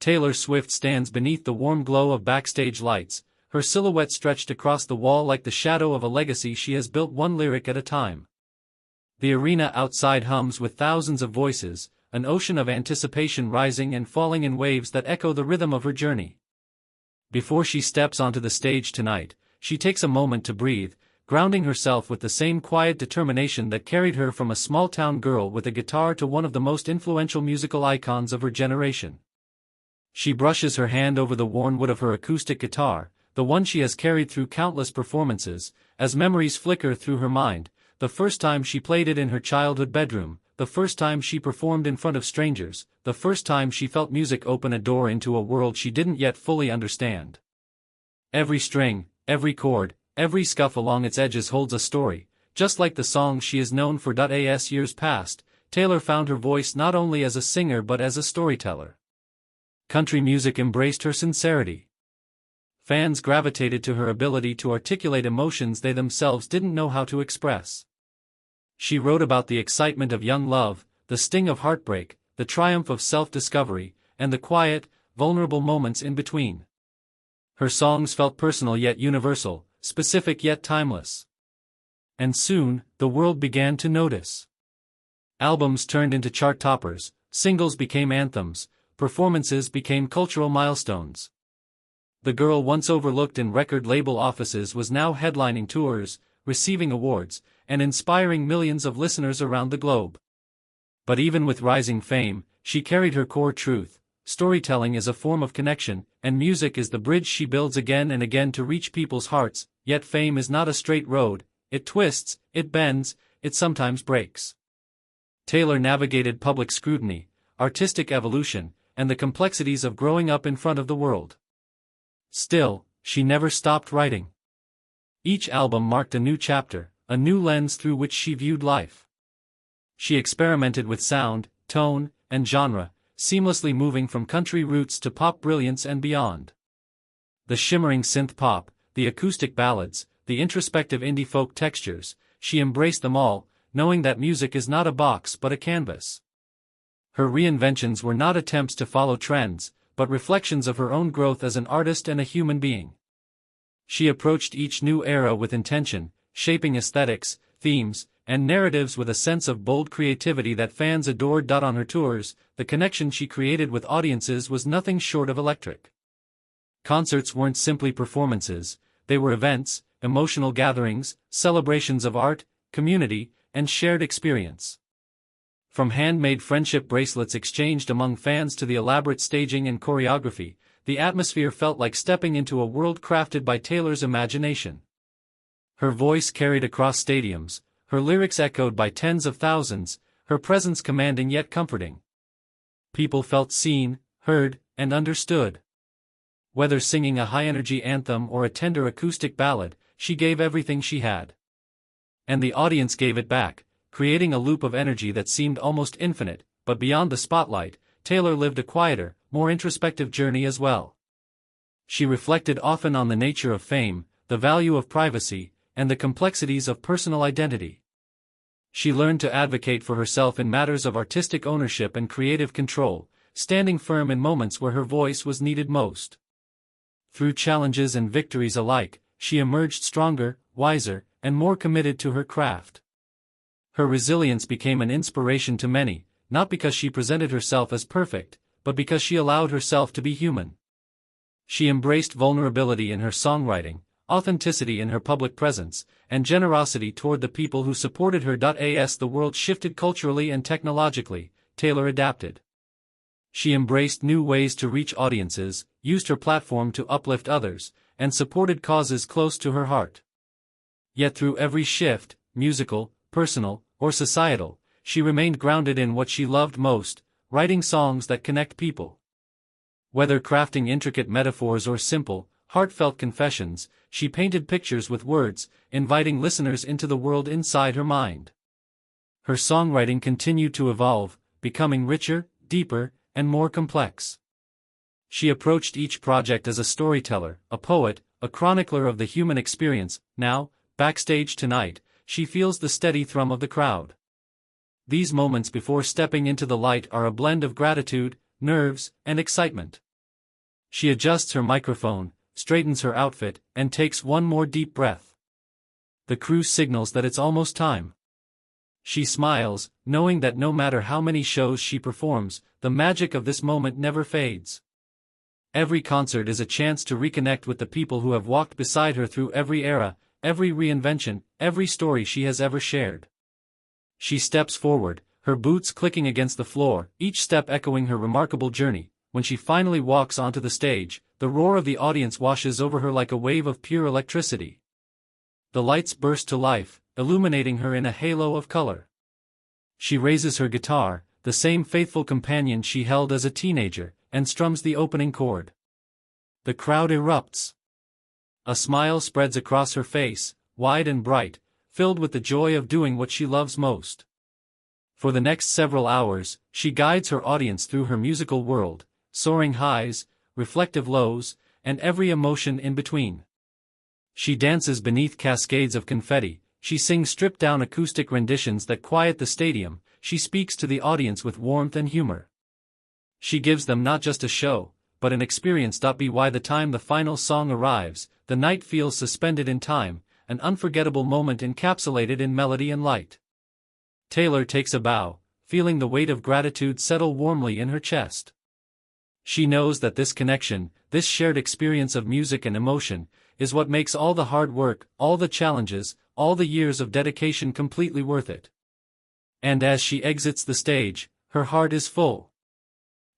Taylor Swift stands beneath the warm glow of backstage lights, her silhouette stretched across the wall like the shadow of a legacy she has built one lyric at a time. The arena outside hums with thousands of voices, an ocean of anticipation rising and falling in waves that echo the rhythm of her journey. Before she steps onto the stage tonight, she takes a moment to breathe, grounding herself with the same quiet determination that carried her from a small-town girl with a guitar to one of the most influential musical icons of her generation. She brushes her hand over the worn wood of her acoustic guitar, the one she has carried through countless performances, as memories flicker through her mind, the first time she played it in her childhood bedroom, the first time she performed in front of strangers, the first time she felt music open a door into a world she didn't yet fully understand. Every string, every chord, every scuff along its edges holds a story, just like the songs she is known for. As years passed, Taylor found her voice not only as a singer but as a storyteller. Country music embraced her sincerity. Fans gravitated to her ability to articulate emotions they themselves didn't know how to express. She wrote about the excitement of young love, the sting of heartbreak, the triumph of self-discovery, and the quiet, vulnerable moments in between. Her songs felt personal yet universal, specific yet timeless. And soon, the world began to notice. Albums turned into chart toppers, singles became anthems, performances became cultural milestones. The girl once overlooked in record label offices was now headlining tours, receiving awards, and inspiring millions of listeners around the globe. But even with rising fame, she carried her core truth: storytelling is a form of connection, and music is the bridge she builds again and again to reach people's hearts. Yet fame is not a straight road, it twists, it bends, it sometimes breaks. Taylor navigated public scrutiny, artistic evolution, and the complexities of growing up in front of the world. Still, she never stopped writing. Each album marked a new chapter, a new lens through which she viewed life. She experimented with sound, tone, and genre, seamlessly moving from country roots to pop brilliance and beyond. The shimmering synth pop, the acoustic ballads, the introspective indie folk textures, she embraced them all, knowing that music is not a box but a canvas. Her reinventions were not attempts to follow trends, but reflections of her own growth as an artist and a human being. She approached each new era with intention, shaping aesthetics, themes, and narratives with a sense of bold creativity that fans adored. On her tours, the connection she created with audiences was nothing short of electric. Concerts weren't simply performances, they were events, emotional gatherings, celebrations of art, community, and shared experience. From handmade friendship bracelets exchanged among fans to the elaborate staging and choreography, the atmosphere felt like stepping into a world crafted by Taylor's imagination. Her voice carried across stadiums, her lyrics echoed by tens of thousands, her presence commanding yet comforting. People felt seen, heard, and understood. Whether singing a high-energy anthem or a tender acoustic ballad, she gave everything she had. And the audience gave it back, creating a loop of energy that seemed almost infinite. But beyond the spotlight, Taylor lived a quieter, more introspective journey as well. She reflected often on the nature of fame, the value of privacy, and the complexities of personal identity. She learned to advocate for herself in matters of artistic ownership and creative control, standing firm in moments where her voice was needed most. Through challenges and victories alike, she emerged stronger, wiser, and more committed to her craft. Her resilience became an inspiration to many, not because she presented herself as perfect, but because she allowed herself to be human. She embraced vulnerability in her songwriting, authenticity in her public presence, and generosity toward the people who supported her. As the world shifted culturally and technologically, Taylor adapted. She embraced new ways to reach audiences, used her platform to uplift others, and supported causes close to her heart. Yet through every shift, musical, personal, or societal, she remained grounded in what she loved most: writing songs that connect people. Whether crafting intricate metaphors or simple, heartfelt confessions, she painted pictures with words, inviting listeners into the world inside her mind. Her songwriting continued to evolve, becoming richer, deeper, and more complex. She approached each project as a storyteller, a poet, a chronicler of the human experience. Now, backstage tonight, she feels the steady thrum of the crowd. These moments before stepping into the light are a blend of gratitude, nerves, and excitement. She adjusts her microphone, straightens her outfit, and takes one more deep breath. The crew signals that it's almost time. She smiles, knowing that no matter how many shows she performs, the magic of this moment never fades. Every concert is a chance to reconnect with the people who have walked beside her through every era, every reinvention, every story she has ever shared. She steps forward, her boots clicking against the floor, each step echoing her remarkable journey. When she finally walks onto the stage, the roar of the audience washes over her like a wave of pure electricity. The lights burst to life, illuminating her in a halo of color. She raises her guitar, the same faithful companion she held as a teenager, and strums the opening chord. The crowd erupts. A smile spreads across her face, wide and bright, filled with the joy of doing what she loves most. For the next several hours, she guides her audience through her musical world, soaring highs, reflective lows, and every emotion in between. She dances beneath cascades of confetti, she sings stripped-down acoustic renditions that quiet the stadium, she speaks to the audience with warmth and humor. She gives them not just a show, but an experience. By the time the final song arrives, the night feels suspended in time, an unforgettable moment encapsulated in melody and light. Taylor takes a bow, feeling the weight of gratitude settle warmly in her chest. She knows that this connection, this shared experience of music and emotion, is what makes all the hard work, all the challenges, all the years of dedication completely worth it. And as she exits the stage, her heart is full.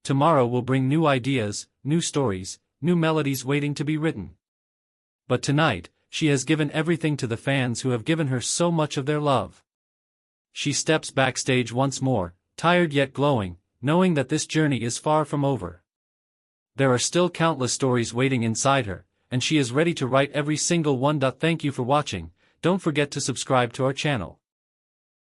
Tomorrow will bring new ideas, new stories, new melodies waiting to be written. But tonight, she has given everything to the fans who have given her so much of their love. She steps backstage once more, tired yet glowing, knowing that this journey is far from over. There are still countless stories waiting inside her, and she is ready to write every single one. Thank you for watching. Don't forget to subscribe to our channel.